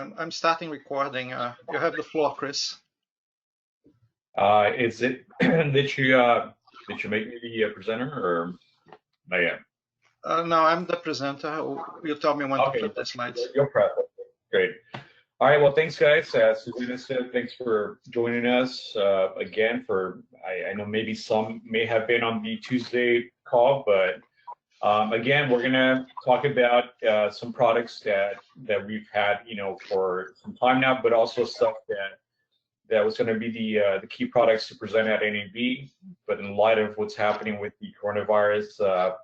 I'm starting recording. You have the floor, Chris. Is it did you make me the presenter or not yet? No, I'm the presenter. You tell me when to Okay, flip the slides. you'll prep. Great. All right. Well, thanks, guys. As Susanna said, thanks for joining us again. I know maybe some may have been on the Tuesday call, but again, we're gonna talk about some products that we've had, for some time now, but also stuff that was going to be the key products to present at NAB. But in light of what's happening with the coronavirus,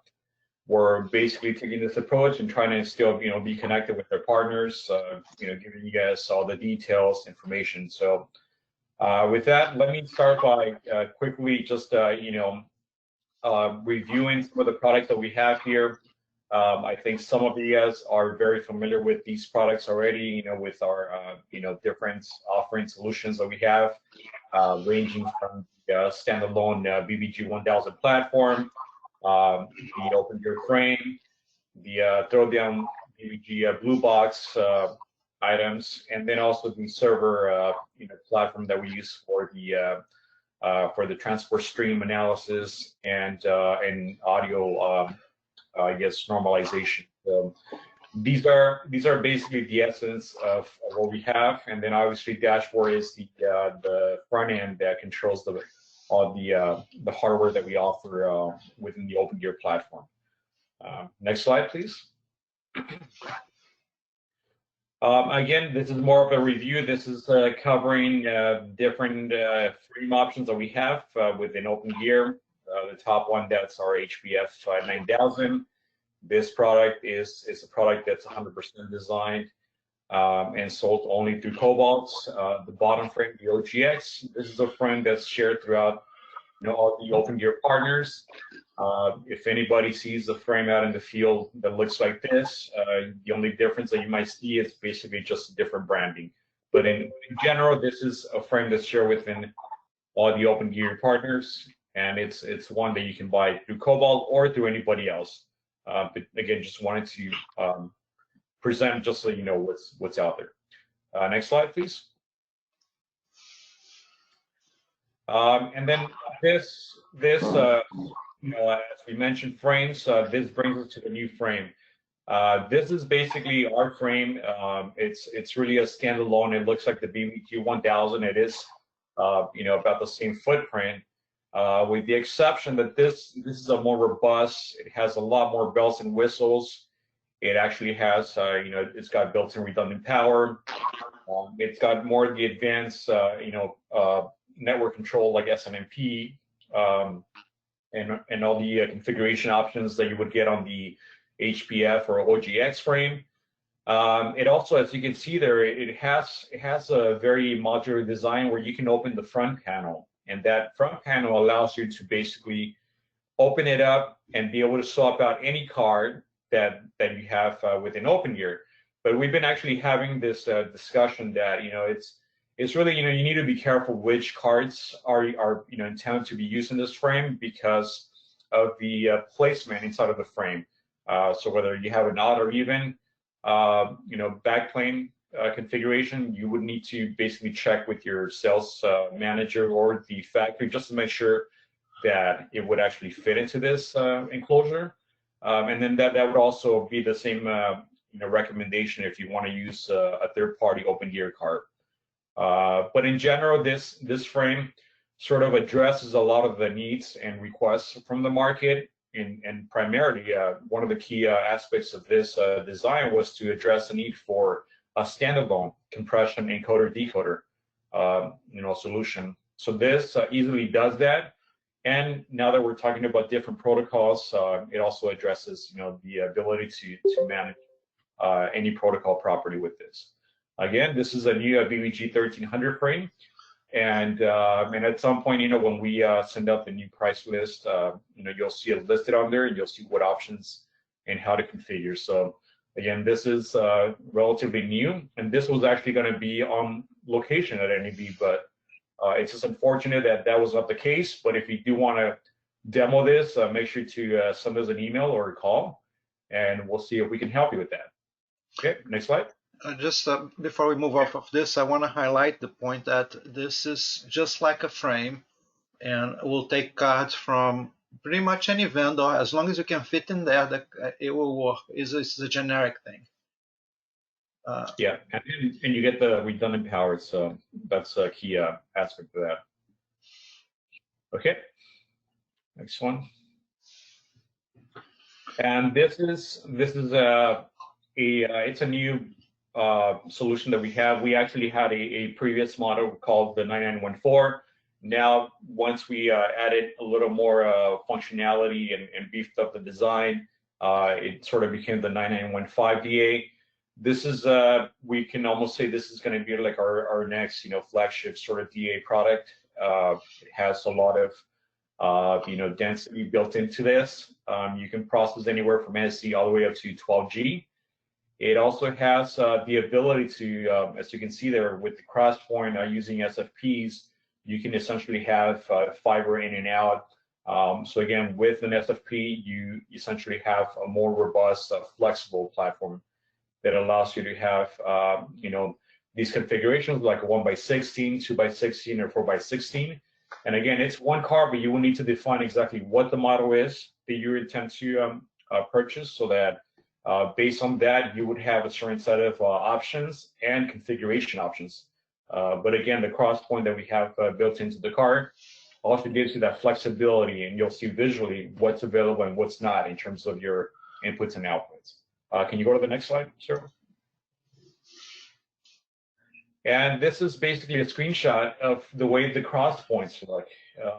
we're basically taking this approach and trying to still, be connected with their partners, giving you guys all the details, information. So with that, let me start by quickly just, reviewing some of the products that we have here. I think some of you guys are very familiar with these products already, with our, different offering solutions that we have, ranging from the standalone BBG 1000 platform, the open gear frame, the throwdown BBG blue box items, and then also the server, platform that we use for the transport stream analysis and audio. I guess normalization. So these are basically the essence of what we have, and then obviously dashboard is the front end that controls all the hardware that we offer within the Open Gear platform. Next slide, please. Again, this is more of a review. This is covering different frame options that we have within Open Gear. The top one, that's our HPF 9000. This product is a product that's 100% designed and sold only through Cobalt. The bottom frame, the OGX, this is a frame that's shared throughout all the Open Gear partners. If anybody sees the frame out in the field that looks like this, the only difference that you might see is basically just different branding. But in general, this is a frame that's shared within all the Open Gear partners, and it's one that you can buy through Cobalt or through anybody else. But again, just wanted to present just so you know what's out there. Next slide, please. And then this as we mentioned, frames. This brings us to the new frame. This is basically our frame. It's really a standalone. It looks like the BBG 1000. It is about the same footprint. With the exception that this is a more robust. It has a lot more bells and whistles. It actually has, it's got built-in redundant power. It's got more of the advanced, network control like SNMP, and all the configuration options that you would get on the HPF or OGX frame. It also, as you can see there, it has a very modular design where you can open the front panel. And that front panel allows you to basically open it up and be able to swap out any card that you have within Open Gear. But we've been actually having this discussion that it's really you need to be careful which cards are intended to be used in this frame because of the placement inside of the frame. So whether you have an odd or even backplane configuration, you would need to basically check with your sales manager or the factory just to make sure that it would actually fit into this enclosure. And then that would also be the same recommendation if you want to use a third-party Open Gear card. But in general, this frame sort of addresses a lot of the needs and requests from the market. And primarily, one of the key aspects of this design was to address the need for a standalone compression encoder decoder solution. So this easily does that. And now that we're talking about different protocols, it also addresses the ability to manage any protocol properly with this. Again, this is a new BBG 1300 frame. And at some point, when we send out the new price list, you'll see it listed on there, and you'll see what options and how to configure. So again, this is relatively new, and this was actually going to be on location at NAB, but it's just unfortunate that was not the case. But if you do want to demo this, make sure to send us an email or a call, and we'll see if we can help you with that. Okay, next slide. Just before we move off of this, I want to highlight the point that this is just like a frame, and we'll take cards from pretty much any vendor as long as you can fit in there. That it will work. It's a generic thing. Yeah, and you get the redundant power, so that's a key aspect of that. Okay, next one. And this is it's a new solution that we have. We actually had a previous model called the 9914. Now, once we added a little more functionality and beefed up the design, it sort of became the 9915 DA. This is we can almost say this is going to be like our next flagship sort of DA product. It has a lot of density built into this. You can process anywhere from SD all the way up to 12G. It also has the ability to, as you can see there with the cross point using SFPs, you can essentially have fiber in and out. So again, with an SFP, you essentially have a more robust, flexible platform that allows you to have, these configurations like a 1x16, 2x16, or 4x16. And again, it's one car, but you will need to define exactly what the model is that you intend to purchase, so that based on that, you would have a certain set of options and configuration options. But again, the cross point that we have built into the car also gives you that flexibility, and you'll see visually what's available and what's not in terms of your inputs and outputs. Can you go to the next slide, sir? And this is basically a screenshot of the way the cross points look.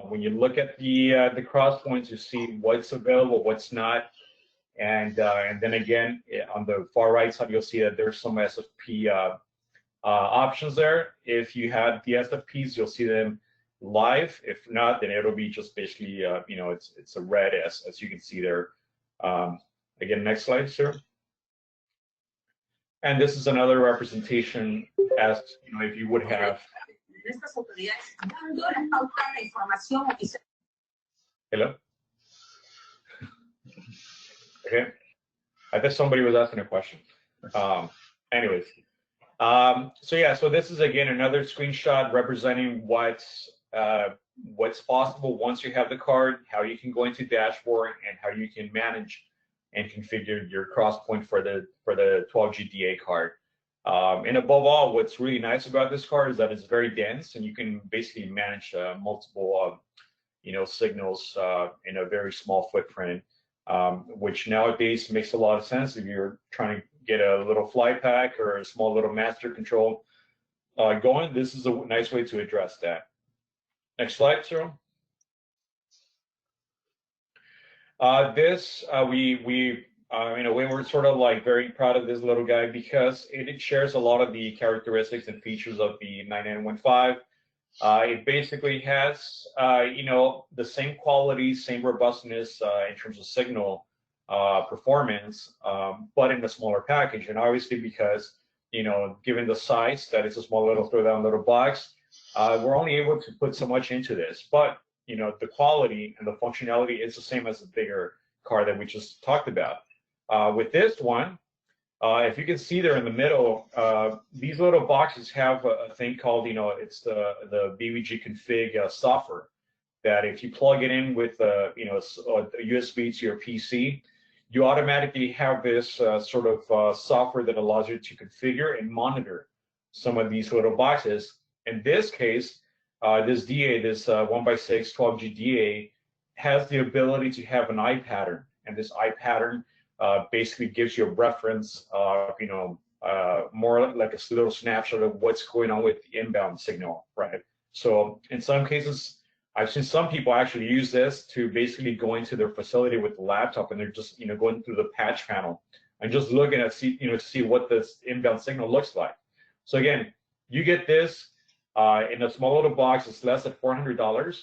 When you look at the cross points, you see what's available, what's not, and then again on the far right side, you'll see that there's some SFP options there. If you have the SFPs, you'll see them live. If not, then it'll be just basically it's a red as you can see there. Again, next slide, sir. And this is another representation as if you would have. Hello? Okay. I thought somebody was asking a question. Anyways. So yeah, so this is again another screenshot representing what's possible once you have the card, how you can go into dashboard, and how you can manage and configure your cross point for the 12G DA card. And above all, what's really nice about this card is that it's very dense, and you can basically manage multiple signals in a very small footprint, which nowadays makes a lot of sense if you're trying to get a little fly pack or a small little master control going. This is a nice way to address that. Next slide, sir. We in a way, we're sort of like very proud of this little guy because it shares a lot of the characteristics and features of the 9915. It basically has, the same quality, same robustness in terms of signal performance, but in a smaller package. And obviously, because given the size that it's a small little throw-down little box, we're only able to put so much into this. But the quality and the functionality is the same as the bigger car that we just talked about. With this one, if you can see there in the middle, these little boxes have a thing called, it's the BVG config software, that if you plug it in with a USB to your PC, you automatically have this sort of software that allows you to configure and monitor some of these little boxes. In this case, this DA, this 1x6 12G DA, has the ability to have an eye pattern, and this eye pattern basically gives you a reference, more like a little snapshot of what's going on with the inbound signal, right? So in some cases, I've seen some people actually use this to basically go into their facility with the laptop, and they're just going through the patch panel and just looking at to see what this inbound signal looks like. So again, you get this in a small little box. It's less than $400,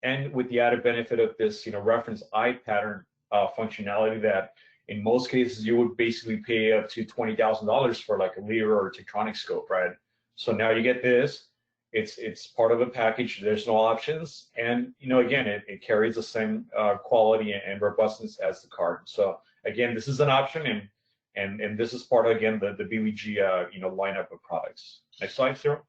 and with the added benefit of this reference eye pattern functionality that in most cases you would basically pay up to $20,000 for like a Lear or Tektronix scope, right? So now you get this. It's part of a package. There's no options, and again, it carries the same quality and robustness as the card. So again, this is an option, and And this is part of, again, the BVG lineup of products. Next slide, Cyril.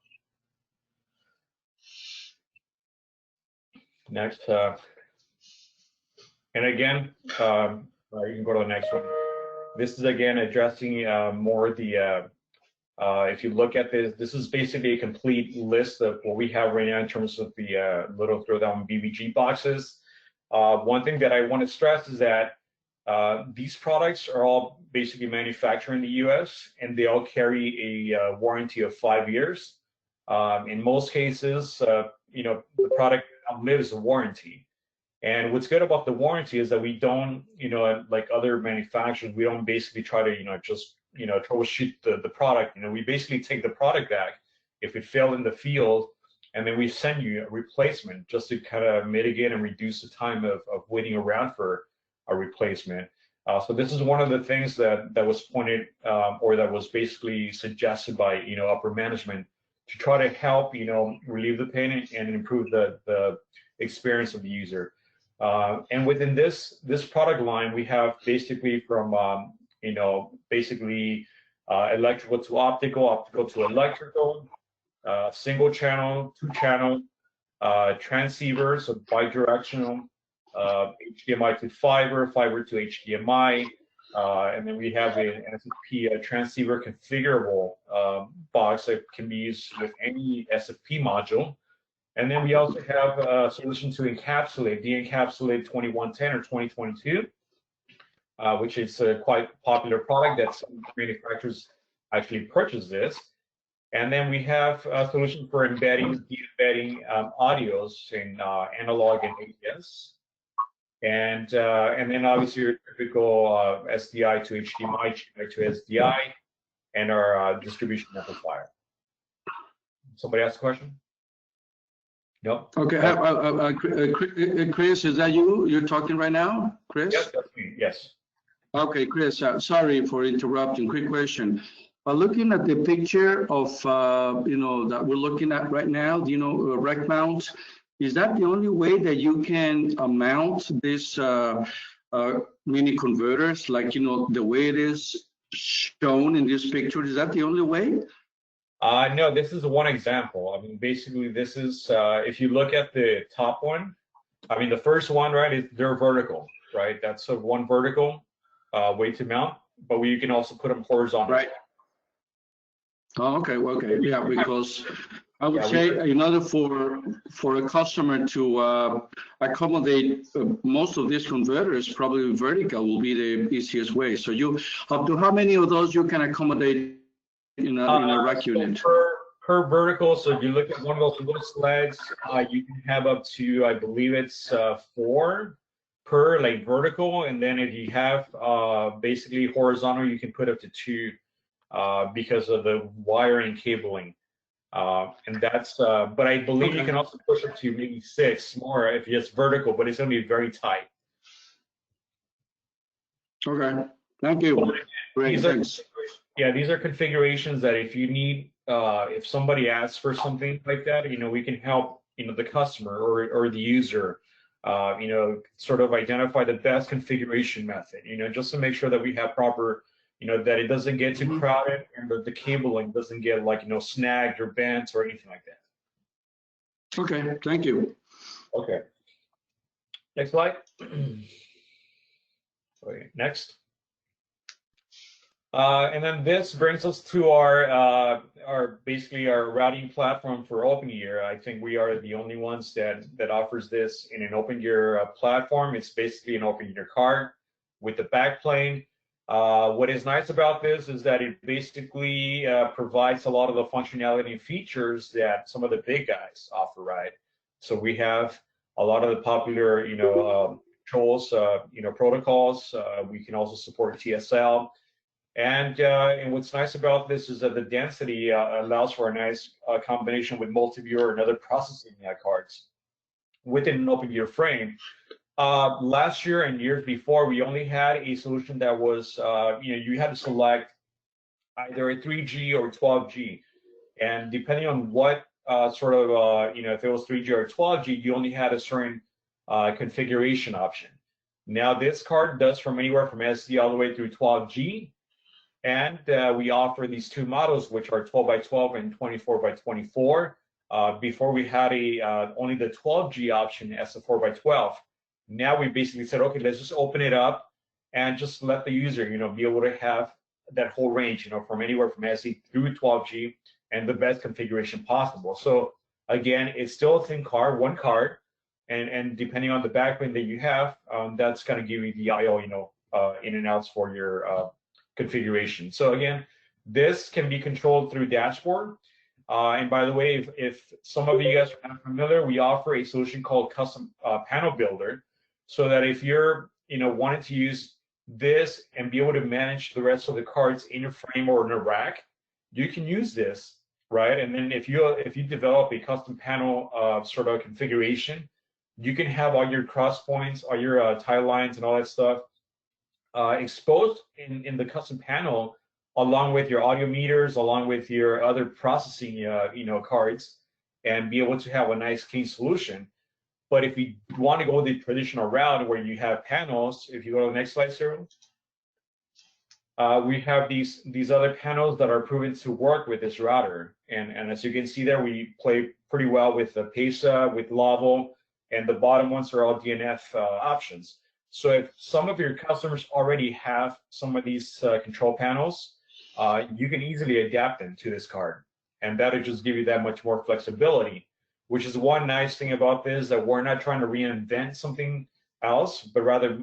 Next, and again, you can go to the next one. This is again addressing more the if you look at this, this is basically a complete list of what we have right now in terms of the little throwdown BVG boxes. One thing that I want to stress is that these products are all basically manufactured in the US, and they all carry a warranty of 5 years. In most cases, the product outlives a warranty. And what's good about the warranty is that we don't, like other manufacturers, we don't basically try to, just, troubleshoot the product. We basically take the product back if it failed in the field, and then we send you a replacement just to kind of mitigate and reduce the time of waiting around for a replacement. So this is one of the things that was pointed or that was basically suggested by, upper management to try to help, relieve the pain and improve the experience of the user. And within this product line, we have basically from electrical to optical, optical to electrical, single channel, 2-channel, transceivers, so bidirectional, HDMI to fiber, fiber to HDMI, and then we have an SFP transceiver configurable box that can be used with any SFP module. And then we also have a solution to encapsulate, de-encapsulate 2110 or 2022, which is a quite popular product that some manufacturers actually purchase this. And then we have a solution for embedding, de-embedding audios in analog and ADS. And then obviously your typical SDI to HDMI, HDMI to SDI, and our distribution amplifier. Somebody ask a question? No. Okay. Chris, is that you? You're talking right now, Chris? Yes, that's me. Yes. Okay, Chris. Sorry for interrupting. Quick question. Looking at the picture of that we're looking at right now, rack mount, is that the only way that you can mount this mini converters, like the way it is shown in this picture? Is that the only way? No, this is one example. I mean, basically, this is, if you look at the top one, I mean, the first one, right, they're vertical, right? That's one vertical way to mount, but you can also put them horizontal. Right. Oh, okay. Okay. Yeah, because I would say in order for a customer to accommodate most of these converters, probably vertical will be the easiest way. So up to how many of those you can accommodate in a rack unit? Per vertical, so if you look at one of those little sleds, you can have up to, I believe it's 4 per vertical, and then if you have basically horizontal, you can put up to 2 because of the wiring cabling. And that's, but I believe you can also push up to maybe 6 more if it's vertical, but it's going to be very tight. Okay, thank you. Great, thanks. Yeah, these are configurations that if you need, if somebody asks for something like that, we can help, the customer or the user, sort of identify the best configuration method, just to make sure that we have proper, that it doesn't get too crowded and the cabling doesn't get snagged or bent or anything like that. Okay, thank you. Okay. Next slide. Okay, next. And then this brings us to our basically our routing platform for OpenGear. I think we are the only ones that offers this in an OpenGear platform. It's basically an OpenGear card with the backplane. What is nice about this is that it basically provides a lot of the functionality and features that some of the big guys offer, right? So we have a lot of the popular, controls, protocols. We can also support TSL. And what's nice about this is that the density allows for a nice combination with multi-viewer and other processing cards within an OpenGear frame. Last year and years before, we only had a solution that was, you had to select either a 3G or 12G. And depending on what sort of, if it was 3G or 12G, you only had a certain configuration option. Now this card does from anywhere from SD all the way through 12G. And we offer these two models, which are 12 by 12 and 24 by 24. Before we had only the 12G option as a 4 by 12. Now we basically said, okay, let's just open it up and just let the user, be able to have that whole range, from anywhere from SE through 12G and the best configuration possible. So again, it's still a thin card, one card, and depending on the backplane that you have, that's going to give you the I/O, in and outs for your configuration. So again, this can be controlled through dashboard. And by the way, if some of you guys are not familiar, we offer a solution called Custom Panel Builder, so that if you're wanting to use this and be able to manage the rest of the cards in a frame or in a rack, you can use this, right? And then if you develop a custom panel sort of configuration, you can have all your cross points, all your tie lines, and all that stuff exposed in the custom panel, along with your audio meters, along with your other processing, cards, and be able to have a nice clean solution. But if you want to go the traditional route where you have panels, if you go to the next slide, Cyril, we have these other panels that are proven to work with this router. And as you can see there, we play pretty well with the PESA, with Lavo, and the bottom ones are all DNF options. So if some of your customers already have some of these control panels, you can easily adapt them to this card. And that'll just give you that much more flexibility, which is one nice thing about this, that we're not trying to reinvent something else, but rather,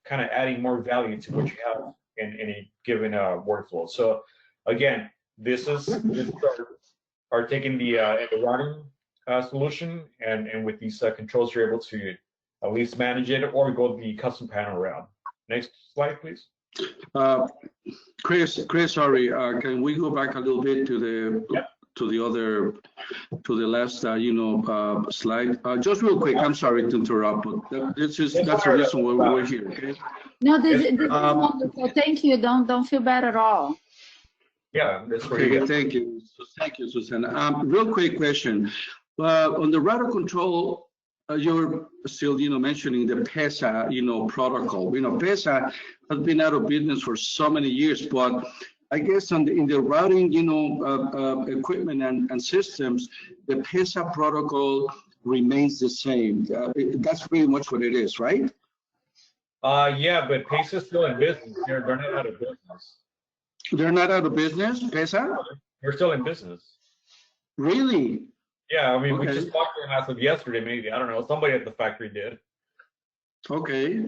kind of adding more value to what you have in a given workflow. So again, this are taking the routing solution, and with these controls, you're able to at least manage it or go the custom panel route. Next slide, please. Chris, sorry, can we go back a little bit to the last slide? Just real quick, I'm sorry to interrupt, but that's the reason why we're here. Okay? No, this is wonderful. Thank you. Don't feel bad at all. Yeah, that's okay. Thank you, Susana. Real quick question. On the router control, you're still, mentioning the PESA, protocol. PESA has been out of business for so many years, but I guess in the routing, equipment and systems, the PESA protocol remains the same. That's pretty much what it is, right? Yeah, but PESA is still in business. They're not out of business. They're not out of business, PESA? They're still in business. Really? Yeah, I mean, okay. We just talked to them as of yesterday, maybe. I don't know. Somebody at the factory did. Okay.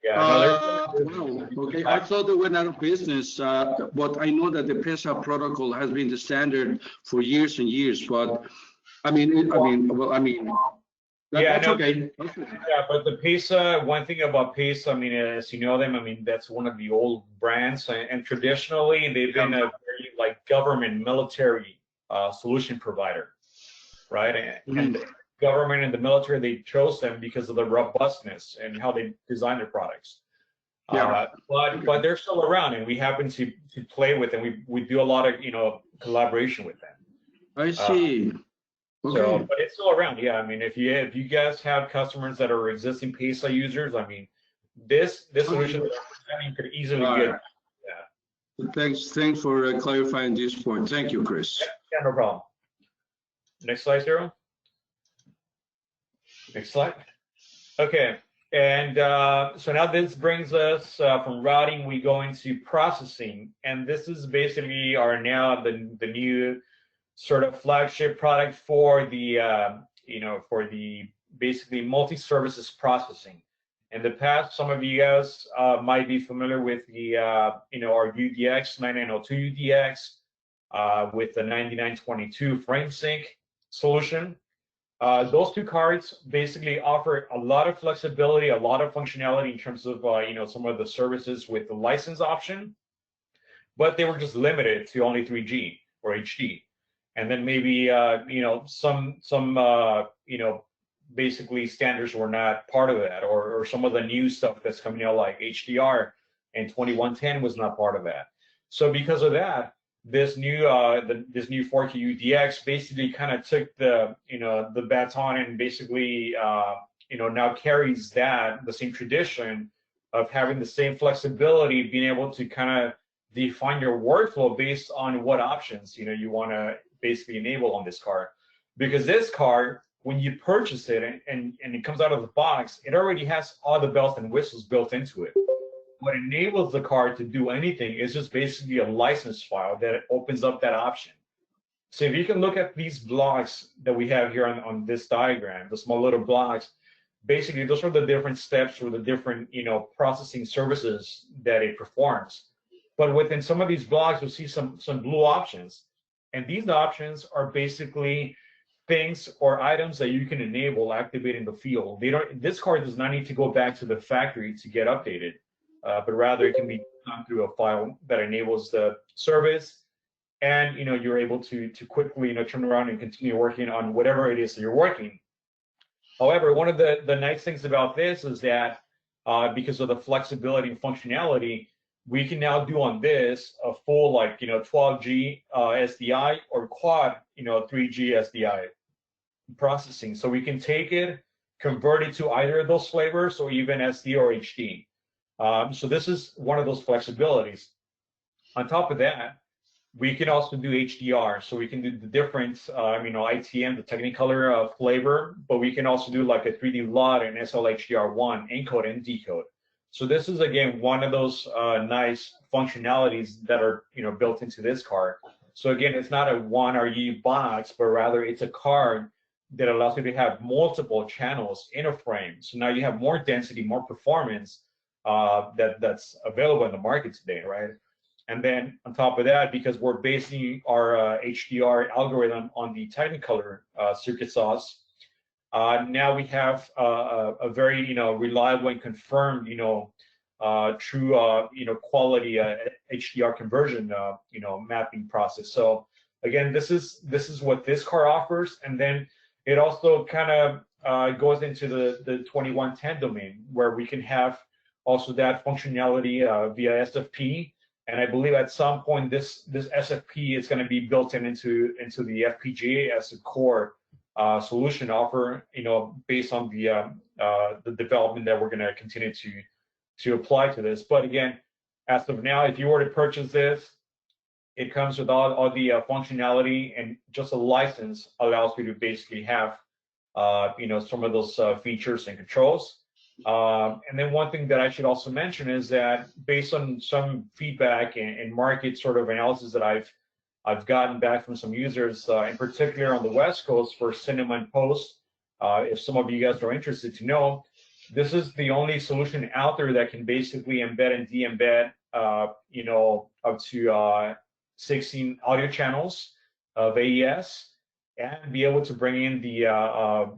Yeah. Wow. Okay. I thought they went out of business, but I know that the PESA protocol has been the standard for years and years. But that's okay. Yeah, but the PESA, one thing about PESA, I mean, as you know them, I mean, that's one of the old brands, and traditionally they've been a very government military solution provider. Right, and the government and the military, they chose them because of the robustness and how they design their products. Yeah. But they're still around, and we happen to play with them. We do a lot of collaboration with them. I see. Okay. So, but it's still around. Yeah, I mean, if you guys have customers that are existing PESA users, I mean, this solution that I'm presenting could easily get. Yeah. Thanks for clarifying this point. Thank you, Chris. Yeah, no problem. Next slide, Cyril. Next slide. Okay, and so now this brings us from routing, we go into processing, and this is basically the new sort of flagship product for the for the basically multi-services processing. In the past, some of you guys might be familiar with the our UDX 9902 UDX with the 9922 frame sync solution. Those two cards basically offer a lot of flexibility, a lot of functionality in terms of some of the services with the license option, but they were just limited to only 3G or HD, and then maybe some basically standards were not part of that, or some of the new stuff that's coming out like HDR and 2110 was not part of that. So because of that, this new 4K UDX basically kind of took the the baton and basically now carries the same tradition of having the same flexibility, being able to kind of define your workflow based on what options you want to basically enable on this car. Because this car, when you purchase it and it comes out of the box, it already has all the bells and whistles built into it. What enables the car to do anything is just basically a license file that opens up that option. So if you can look at these blocks that we have here on this diagram, the small little blocks, basically those are the different steps or the different processing services that it performs. But within some of these blocks, you'll see some blue options. And these options are basically things or items that you can enable activating the field. This car does not need to go back to the factory to get updated, but rather it can be done through a file that enables the service, and you're able to quickly turn around and continue working on whatever it is that you're working. However, one of the nice things about this is that because of the flexibility and functionality, we can now do on this a full 12G SDI or quad 3G SDI processing. So we can take it, convert it to either of those flavors or even SD or HD. So this is one of those flexibilities. On top of that, we can also do HDR, so we can do the different, ITM, the Technicolor flavor, but we can also do like a 3D LUT and SLHDR1 encode and decode. So this is again one of those nice functionalities that are built into this card. So again, it's not a 1RU box, but rather it's a card that allows you to have multiple channels in a frame. So now you have more density, more performance that's available in the market today, right? And then on top of that, because we're basing our HDR algorithm on the Technicolor circuit sauce, now we have a very reliable and confirmed true quality HDR conversion mapping process. So again, this is what this car offers, and then it also kind of goes into the 2110 domain, where we can have also that functionality via SFP. And I believe at some point this SFP is going to be built into the FPGA as a core solution offer, based on the development that we're going to continue to apply to this. But again, as of now, if you were to purchase this, it comes with all the functionality, and just a license allows you to basically have some of those features and controls. And then one thing that I should also mention is that based on some feedback and market sort of analysis that I've gotten back from some users, in particular on the West Coast for cinema and post, if some of you guys are interested to know, this is the only solution out there that can basically embed and de-embed, up to 16 audio channels of AES, and be able to bring in the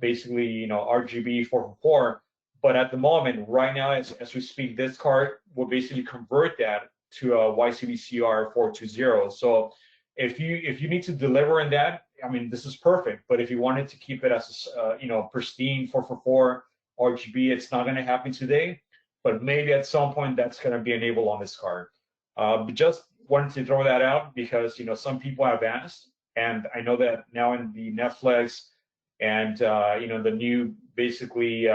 basically RGB 444. But at the moment, right now, as we speak, this card will basically convert that to a YCBCR 420. So if you need to deliver in that, I mean, this is perfect. But if you wanted to keep it as pristine 444 RGB, it's not going to happen today. But maybe at some point that's going to be enabled on this card. But just wanted to throw that out because some people have asked, and I know that now in the Netflix and the new basically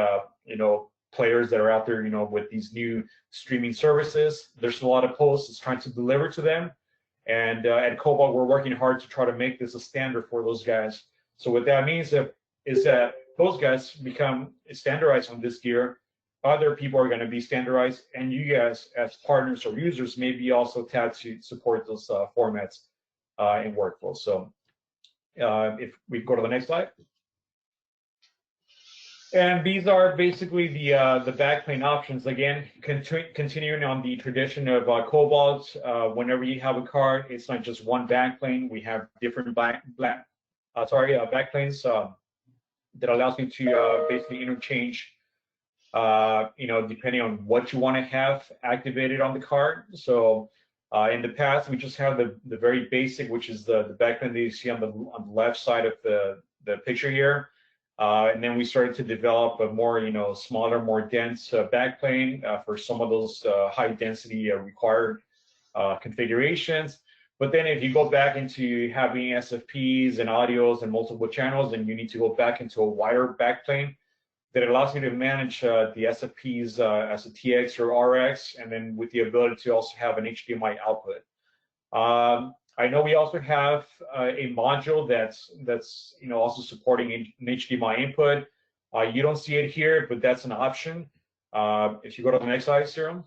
players that are out there with these new streaming services, there's a lot of posts it's trying to deliver to them, and at Cobalt we're working hard to try to make this a standard for those guys. So what that means is that those guys become standardized on this gear, other people are going to be standardized, and you guys as partners or users may be also tagged to support those formats in workflows. So if we go to the next slide. And these are basically the backplane options. Again, continuing on the tradition of Cobalt, whenever you have a card, it's not just one backplane. We have different backplanes that allows you to basically interchange, depending on what you want to have activated on the card. So in the past, we just have the very basic, which is the backplane that you see on the left side of the picture here. And then we started to develop a more, smaller, more dense backplane for some of those high density required configurations. But then if you go back into having SFPs and audios and multiple channels, then you need to go back into a wider backplane that allows you to manage the SFPs as a TX or RX, and then with the ability to also have an HDMI output. I know we also have a module that's also supporting an HDMI input. You don't see it here, but that's an option. If you go to the next slide, Serum.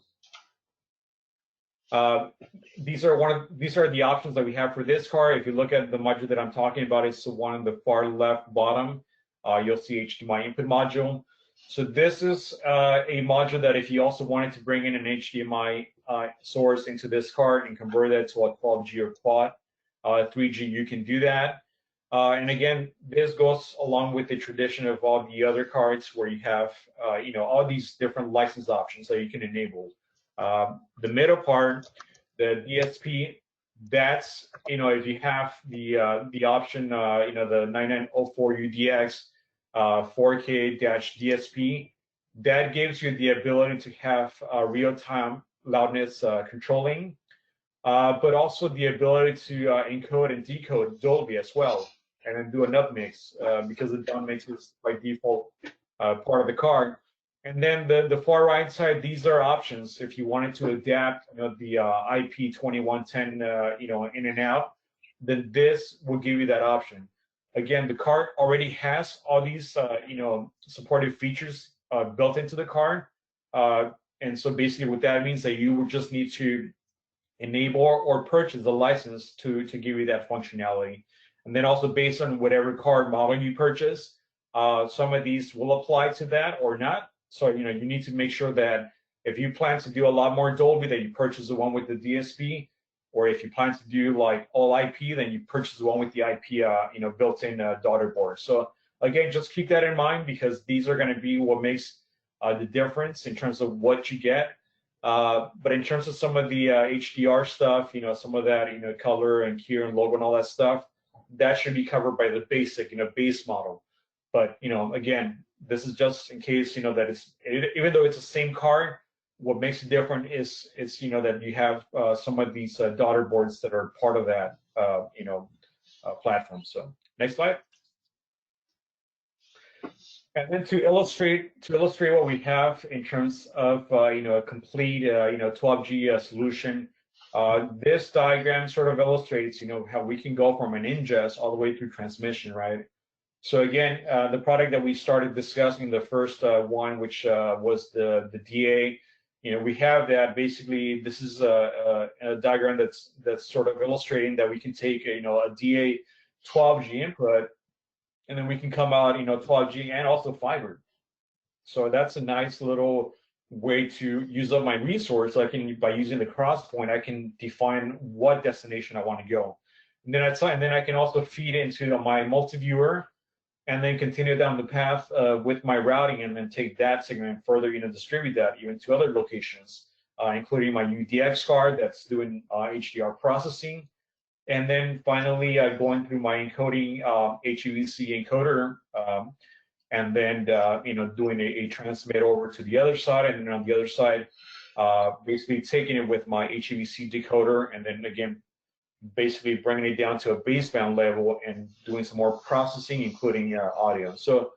These are the options that we have for this card. If you look at the module that I'm talking about, it's the one on the far left bottom. You'll see HDMI input module. So this is a module that if you also wanted to bring in an HDMI source into this card and convert that to a 12G or quad 3G, you can do that. And again, this goes along with the tradition of all the other cards where you have all these different license options that you can enable. The middle part, the DSP, that's if you have the option, the 9904 UDX 4K-DSP, that gives you the ability to have real-time loudness controlling, but also the ability to encode and decode Dolby as well, and then do a nub mix because the down mix is by default part of the card. And then the far right side, these are options if you wanted to adapt the IP 2110 in and out, then this will give you that option. Again, the card already has all these supportive features built into the card, and so basically what that means that you would just need to enable or purchase the license to give you that functionality. And then also based on whatever card model you purchase, some of these will apply to that or not. So you need to make sure that if you plan to do a lot more Dolby, that you purchase the one with the DSP, or if you plan to do like all IP, then you purchase the one with the IP built-in daughter board. So again, just keep that in mind because these are going to be what makes the difference in terms of what you get. But in terms of some of the HDR stuff, some of that, color and hue and logo and all that stuff, that should be covered by the basic, base model. But, again, this is just in case, that it's, even though it's the same card, what makes it different is that you have some of these daughter boards that are part of that, platform. So next slide. And then to illustrate what we have in terms of a complete 12G solution, this diagram sort of illustrates how we can go from an ingest all the way through transmission, right? So again, the product that we started discussing, the first one, which was the DA, we have that. Basically, this is a diagram that's sort of illustrating that we can take a DA 12G input, and then we can come out 12G and also fiber. So that's a nice little way to use up my resource. I can, by using the cross point, I can define what destination I want to go, and then I can also feed into my multi-viewer and then continue down the path with my routing, and then take that signal and further distribute that even to other locations, including my UDX card that's doing HDR processing. And then finally, going through my encoding HEVC encoder, and then doing a transmit over to the other side, and then on the other side, basically taking it with my HEVC decoder, and then again, basically bringing it down to a baseband level and doing some more processing, including audio. So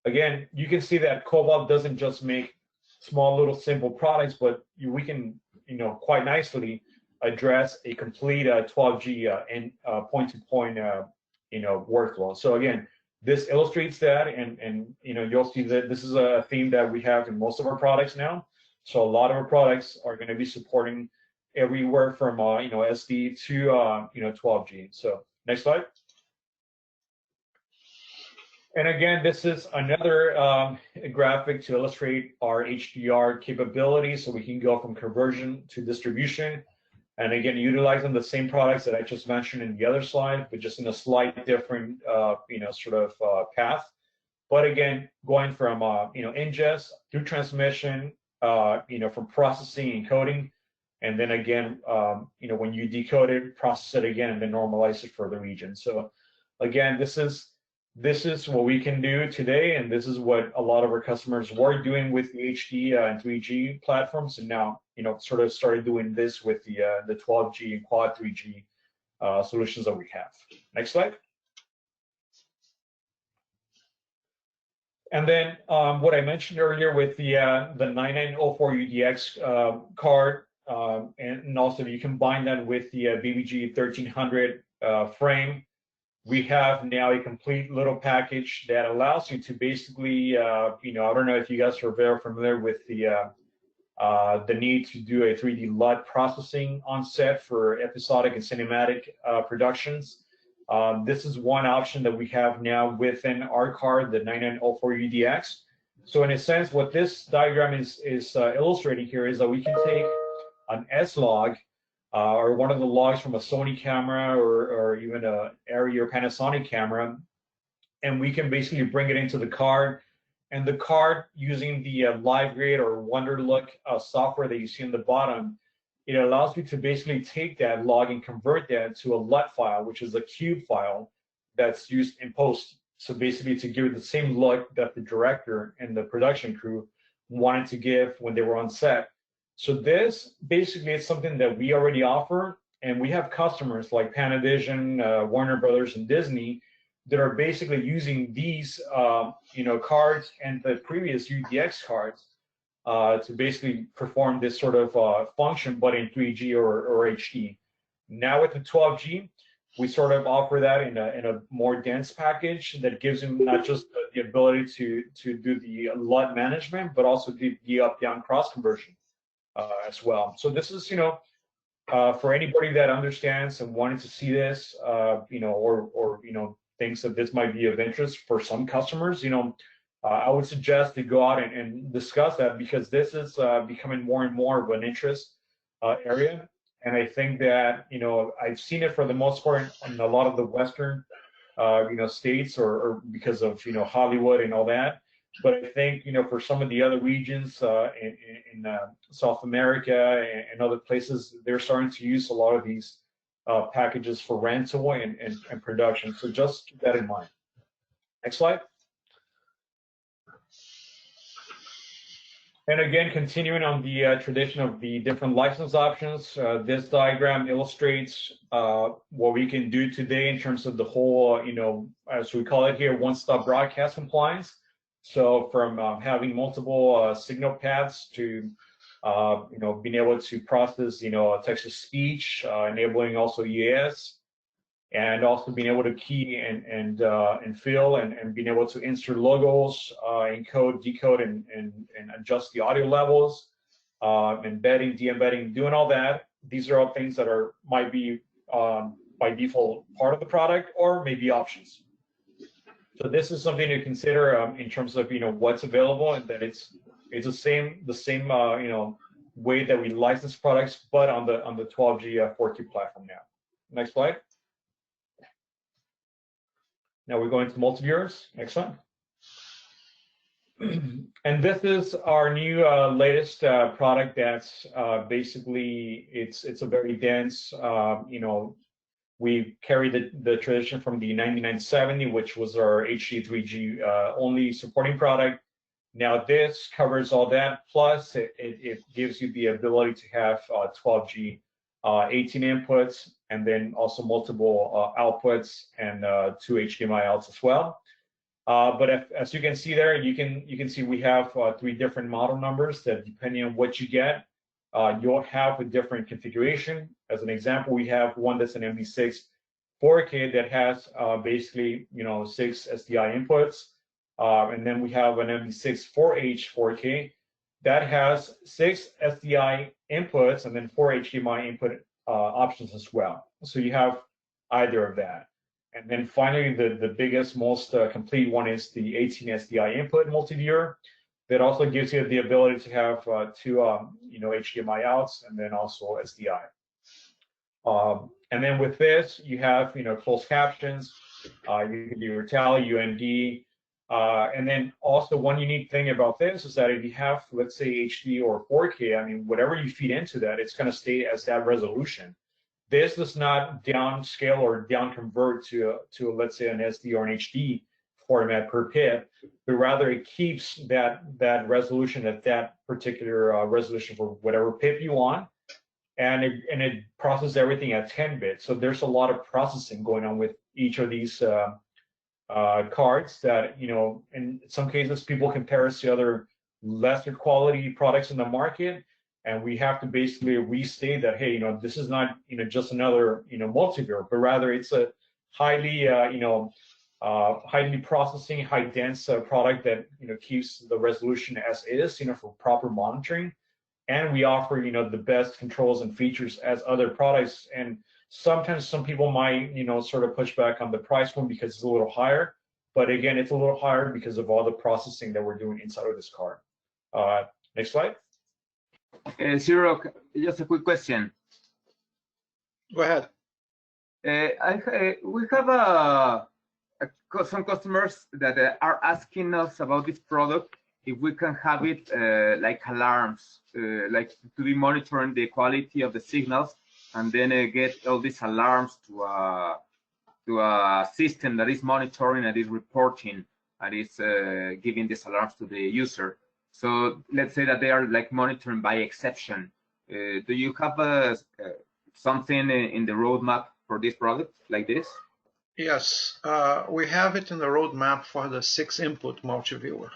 again, you can see that Cobalt doesn't just make small little simple products, but we can quite nicely address a complete 12G and point-to-point workflow. So again, this illustrates that, and you'll see that this is a theme that we have in most of our products now. So a lot of our products are going to be supporting everywhere from SD to 12G. So next slide. And again, this is another graphic to illustrate our HDR capabilities. So we can go from conversion to distribution. And again, utilizing the same products that I just mentioned in the other slide, but just in a slight different, path. But again, going from, ingest through transmission, from processing and coding, and then again, when you decode it, process it again, and then normalize it for the region. So again, this is what we can do today, and this is what a lot of our customers were doing with the HD and 3G platforms, and now sort of started doing this with the 12G and quad 3G solutions that we have. Next slide. And then what I mentioned earlier with the 9904 UDX card, and also you combine that with the BBG 1300 frame, we have now a complete little package that allows you to basically, I don't know if you guys are very familiar with the need to do a 3D LUT processing on set for episodic and cinematic productions. This is one option that we have now within our card, the 9904 UDX. So in a sense, what this diagram is illustrating here is that we can take an S log or one of the logs from a Sony camera or even a Arri or Panasonic camera, and we can basically bring it into the card. And the card, using the LiveGrade or Wonderlook software that you see on the bottom, it allows you to basically take that log and convert that to a LUT file, which is a cube file that's used in post. So basically to give it the same look that the director and the production crew wanted to give when they were on set. So this basically is something that we already offer, and we have customers like Panavision, Warner Brothers, and Disney that are basically using these, cards and the previous UDX cards to basically perform this sort of function, but in 3G or HD. Now with the 12G, we sort of offer that in a more dense package that gives them not just the ability to do the LUT management, but also the up-down cross conversion as well. So this is, for anybody that understands and wanted to see this, or thinks that this might be of interest for some customers, I would suggest to go out and discuss that, because this is becoming more and more of an interest area. And I think that, I've seen it for the most part in a lot of the Western, states or because of, Hollywood and all that. But I think, for some of the other regions in South America and other places, they're starting to use a lot of these packages for rental and production. So just keep that in mind. Next slide. And again, continuing on the tradition of the different license options, this diagram illustrates what we can do today in terms of the whole, as we call it here, one-stop broadcast compliance. So from having multiple signal paths to being able to process, text-to-speech, enabling also EAS, and also being able to key and fill and being able to insert logos, encode, decode, and adjust the audio levels, embedding, de-embedding, doing all that. These are all things that might be by default part of the product or maybe options. So this is something to consider in terms of what's available, and that it's the same way that we license products, but on the 12G 4Q platform now. Next slide. Now we're going to multi-viewers. Next one. And this is our new latest product that's basically it's a very dense. We carry the tradition from the 9970, which was our HD 3G only supporting product. Now this covers all that, plus it gives you the ability to have 12G 18 inputs, and then also multiple outputs and 2 HDMI outs as well. But as you can see there, you can see we have 3 different model numbers that, depending on what you get, you'll have a different configuration. As an example, we have one that's an MV6 4K that has basically 6 SDI inputs, and then we have an MV6 4H 4K that has 6 SDI inputs and then 4 HDMI input options as well. So you have either of that. And then finally, the biggest, most complete one is the 18 SDI input multi-viewer that also gives you the ability to have 2 HDMI outs and then also SDI. And then with this, you have closed captions. You can do your tally, UMD. And then also one unique thing about this is that if you have, let's say, HD or 4K, I mean, whatever you feed into that, it's going to stay as that resolution. This does not downscale or down convert to let's say an SD or an HD format per pip, but rather it keeps that resolution at that particular resolution for whatever pip you want, and it processes everything at 10 bits. So there's a lot of processing going on with each of these cards that in some cases people compare us to other lesser quality products in the market. and we have to basically restate that, hey, this is not, just another, multiviewer, but rather it's a highly, highly processing, high dense product that, keeps the resolution as is, for proper monitoring. And we offer, the best controls and features as other products. And sometimes some people might, sort of push back on the price one because it's a little higher. But again, it's a little higher because of all the processing that we're doing inside of this card. Next slide. Ciro, just a quick question. Go ahead. We have some customers that are asking us about this product, if we can have it like alarms, like to be monitoring the quality of the signals, and then get all these alarms to a system that is monitoring and is reporting and is giving these alarms to the user. So let's say that they are like monitoring by exception. Do you have something in the roadmap for this product like this? Yes, we have it in the roadmap for the 6-input multi-viewer.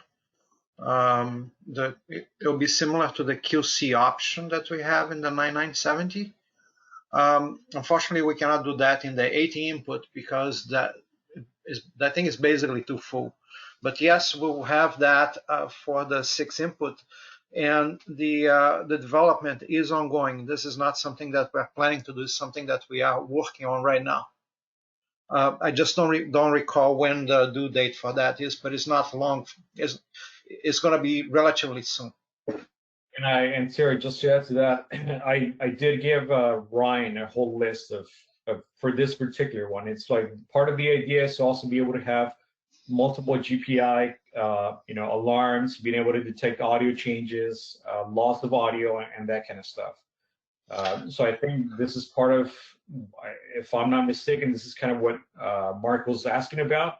It'll be similar to the QC option that we have in the 9970. Unfortunately, we cannot do that in the 80-input because that thing is basically too full. But yes, we'll have that for the 6-input, and the development is ongoing. This is not something that we're planning to do. It's something that we are working on right now. I just don't recall when the due date for that is, but it's not long. It's going to be relatively soon. And Sarah, just to add to that, I did give Ryan a whole list of for this particular one. It's like part of the idea is to also be able to have multiple GPI, alarms, being able to detect audio changes, loss of audio, and that kind of stuff. So I think this is part of, if I'm not mistaken, this is kind of what Mark was asking about.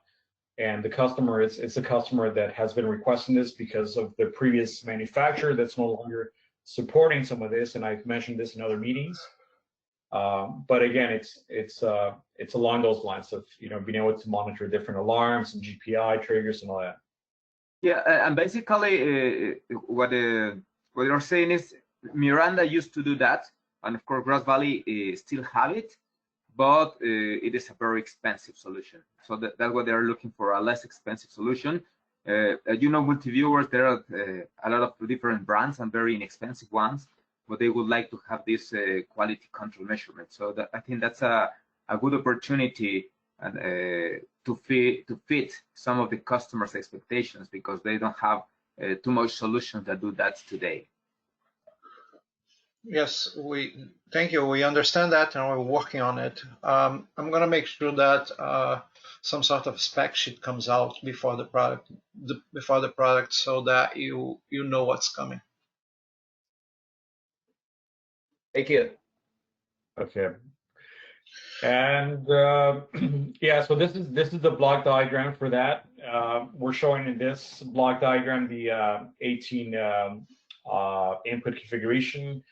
And the customer, it's a customer that has been requesting this because of the previous manufacturer that's no longer supporting some of this. And I've mentioned this in other meetings. But again, it's along those lines of being able to monitor different alarms and GPI triggers and all that. Yeah, and basically what you're saying is Miranda used to do that, and of course Grass Valley still have it, but it is a very expensive solution. So that's what they're looking for, a less expensive solution. Multi-viewers, there are a lot of different brands and very inexpensive ones, but they would like to have this quality control measurement. So I think that's a good opportunity to fit some of the customers' expectations, because they don't have too much solutions that do that today. Yes, thank you. We understand that, and we're working on it. I'm going to make sure that some sort of spec sheet comes out before the product, so that you know what's coming. Thank you. Okay. And yeah, so this is the block diagram for that. We're showing in this block diagram the 18 input configuration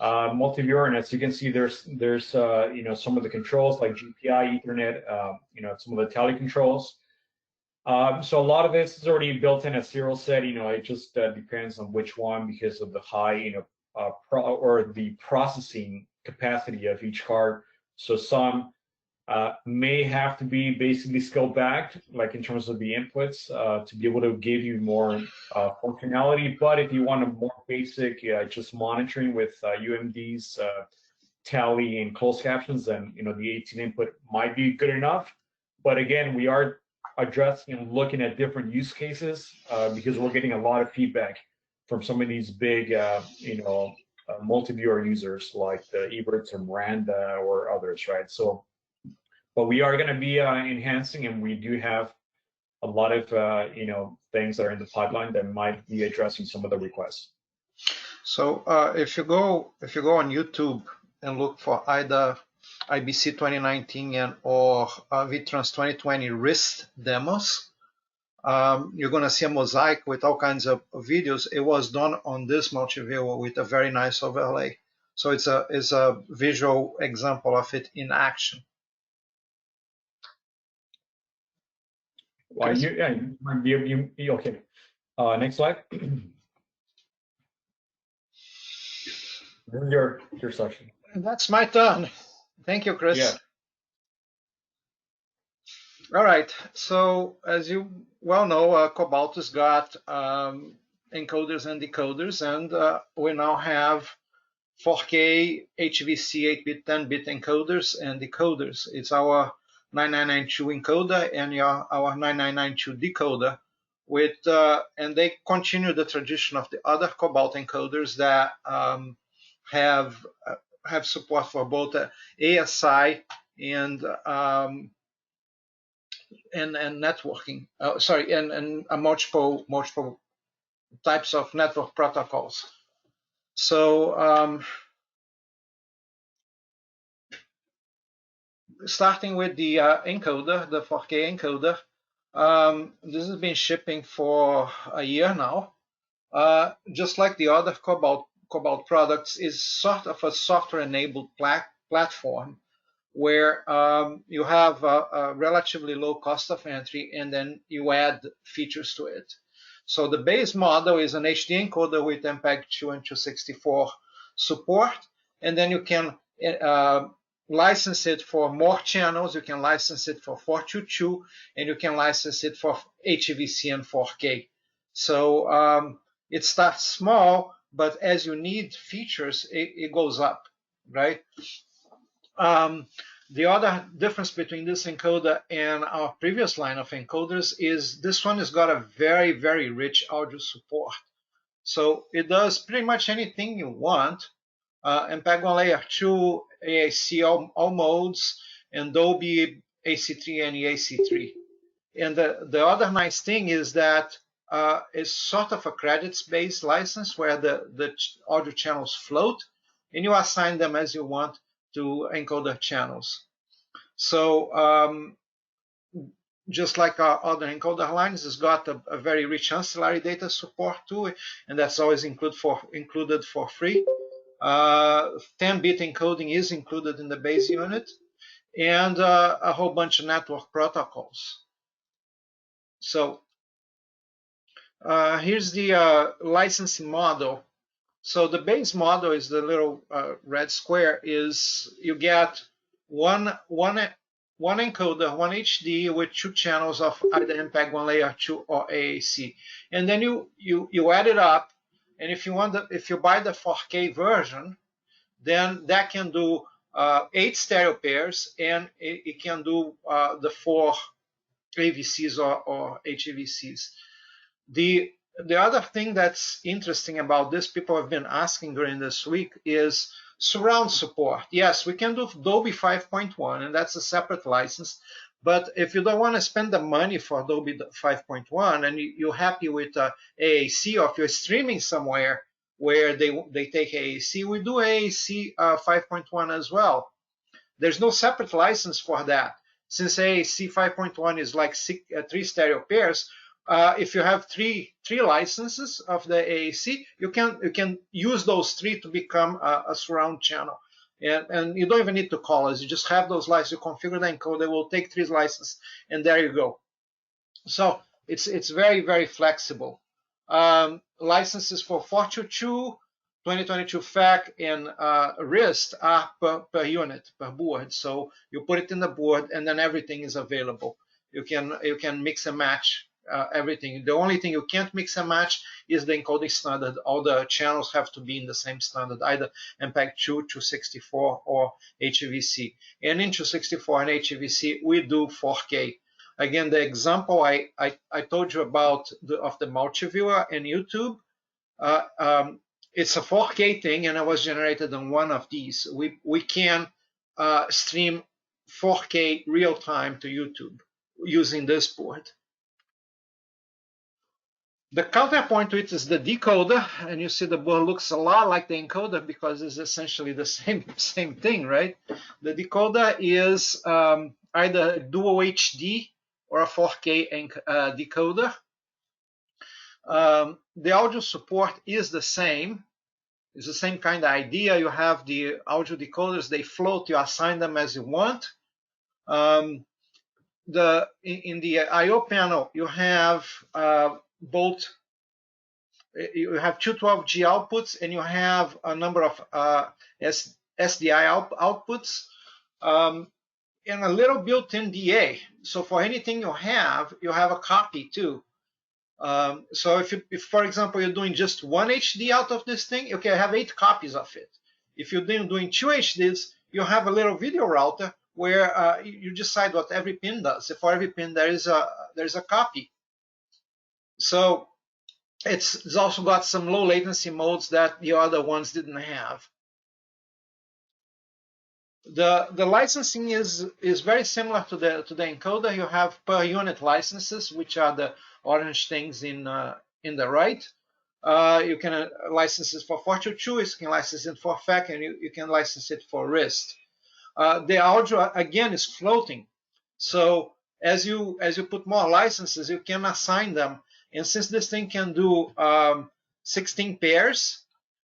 multi-viewer, and as you can see, there's some of the controls like GPI, Ethernet, some of the tele controls. So a lot of this is already built in, as Cyril said. It just depends on which one, because of the high or the processing capacity of each card. So some may have to be basically scaled back, like in terms of the inputs, to be able to give you more functionality. But if you want a more basic, just monitoring with UMDs, tally, and closed captions, then the 18 input might be good enough. But again, we are addressing and looking at different use cases because we're getting a lot of feedback from some of these big, multi-viewer users like the Eberts or Miranda or others, right? So. But we are going to be enhancing, and we do have a lot of things that are in the pipeline that might be addressing some of the requests. So if you go on YouTube and look for either IBC 2019 or VTrans 2020 wrist demos, you're going to see a mosaic with all kinds of videos. It was done on this multi-viewer with a very nice overlay. So it's a visual example of it in action. Well, okay. Next slide. Your section. That's my turn. Thank you, Chris. Yeah. All right. So as you well know, Cobalt has got encoders and decoders, and we now have 4K HVC 8-bit, 10-bit encoders and decoders. It's our 9992 encoder and our 9992 decoder. And they continue the tradition of the other Cobalt encoders that have support for both ASI and networking. And multiple types of network protocols. So starting with the encoder, the 4K encoder, this has been shipping for a year now. Just like the other Cobalt products, is sort of a software-enabled platform where you have a relatively low cost of entry, and then you add features to it. So the base model is an HD encoder with MPEG-2 and 264 support, and then you can license it for more channels. You can license it for 422, and you can license it for HEVC and 4K. So it starts small, but as you need features, it goes up, right? The other difference between this encoder and our previous line of encoders is this one has got a very, very rich audio support. So it does pretty much anything you want. MPEG 1 Layer 2, AAC, all modes, and Dolby AC3 and EAC3. And the other nice thing is that it's sort of a credits-based license where the audio channels float, and you assign them as you want to encoder channels. So just like our other encoder lines, it's got a very rich ancillary data support too, and that's always included for free. 10-bit encoding is included in the base unit, and a whole bunch of network protocols. So here's the licensing model. So the base model is the little red square. Is you get one encoder, one HD with 2 channels of either MPEG 1 Layer 2 or AAC, and then you add it up. And if you buy the 4K version, then that can do 8 stereo pairs, and it can do the 4 AVCs or HEVCs. The other thing that's interesting about this, people have been asking during this week, is surround support. Yes, we can do Dolby 5.1, and that's a separate license. But if you don't want to spend the money for Dolby 5.1 and you're happy with AAC, or if you're streaming somewhere where they take AAC, we do AAC 5.1 as well. There's no separate license for that. Since AAC 5.1 is like 3 stereo pairs, if you have three licenses of the AAC, you can use those 3 to become a surround channel. And you don't even need to call us. You just have those licenses. You configure the encoder. It will take 3 licenses, and there you go. So it's very, very flexible. Licenses for 422, 2022 FAC, and RIST are per unit, per board. So you put it in the board, and then everything is available. You can mix and match everything. The only thing you can't mix and match is the encoding standard. All the channels have to be in the same standard, either MPEG 2, 264, or HEVC. And in 264 and HEVC, we do 4K. Again, the example I told you about of the multi-viewer and YouTube, it's a 4K thing, and it was generated on one of these. We can stream 4K real time to YouTube using this board. The counterpoint to it is the decoder, and you see the board looks a lot like the encoder because it's essentially the same thing, right? The decoder is either dual HD or a 4K decoder. The audio support is the same. It's the same kind of idea. You have the audio decoders, they float, you assign them as you want. In the I/O panel, you have both you have two 12G outputs, and you have a number of SDI outputs, and a little built-in DA. So for anything you have a copy too. So if, for example, you're doing just one HD out of this thing, okay, I have 8 copies of it. If you're doing 2 HDs, you have a little video router where you decide what every pin does. For every pin, there's a copy. So it's also got some low latency modes that the other ones didn't have. The licensing is very similar to the encoder. You have per unit licenses, which are the orange things in the right. You can license it for 422, you can license it for FAC, and you can license it for RIST. The audio again is floating, so as you put more licenses, you can assign them. And since this thing can do 16 pairs,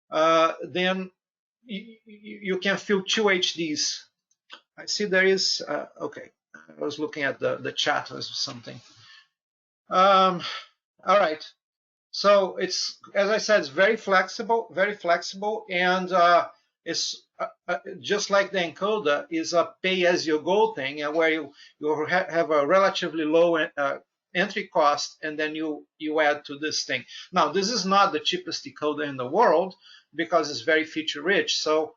then you can fill 2 HDs. I see there is, okay, I was looking at the chat or something. All right, so it's, as I said, it's very flexible, and it's just like the encoder is a pay-as-you-go thing, where you have a relatively low entry cost, and then you add to this thing. Now, this is not the cheapest decoder in the world because it's very feature-rich. So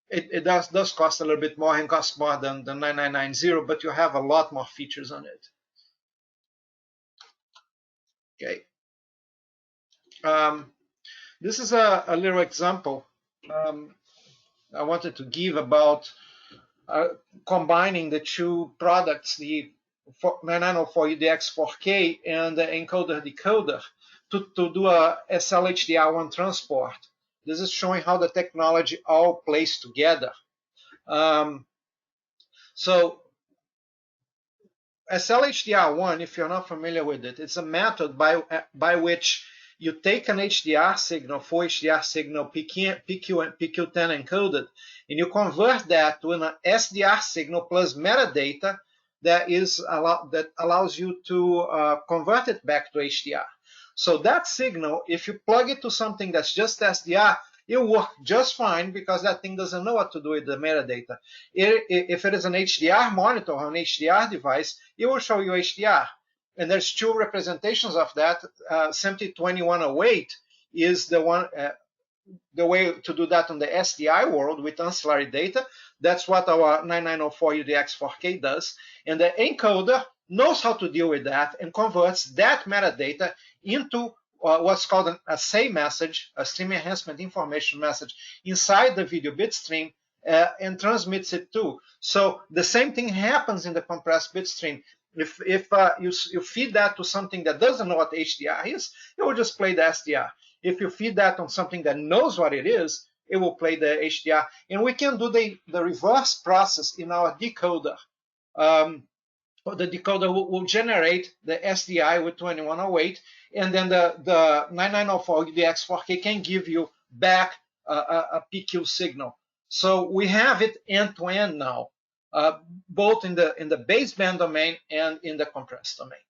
it does cost a little bit more, and costs more than the 9990, but you have a lot more features on it. Okay. This is a little example I wanted to give about combining the two products, the 9904 UDX 4K and the encoder decoder, to do a SL-HDR1 transport. This is showing how the technology all plays together. So SL-HDR1, if you're not familiar with it, it's a method by which you take an HDR signal, full HDR signal, PQ and PQ10 encoded, and you convert that to an SDR signal plus metadata that allows you to convert it back to HDR. So that signal, if you plug it to something that's just SDR, it will work just fine because that thing doesn't know what to do with the metadata. If it is an HDR monitor or an HDR device, it will show you HDR. And there's two representations of that. SMPTE-2108 is the way to do that on the SDI world with ancillary data. That's what our 9904 UDX 4K does. And the encoder knows how to deal with that and converts that metadata into what's called a SAE message, a stream enhancement information message, inside the video bit stream and transmits it too. So the same thing happens in the compressed bit stream. If you feed that to something that doesn't know what HDR is, it will just play the SDR. If you feed that on something that knows what it is, it will play the HDR. And we can do the reverse process in our decoder. The decoder will generate the SDI with 2108, and then the 9904 UDX 4K can give you back a PQ signal. So we have it end-to-end now, both in the baseband domain and in the compressed domain.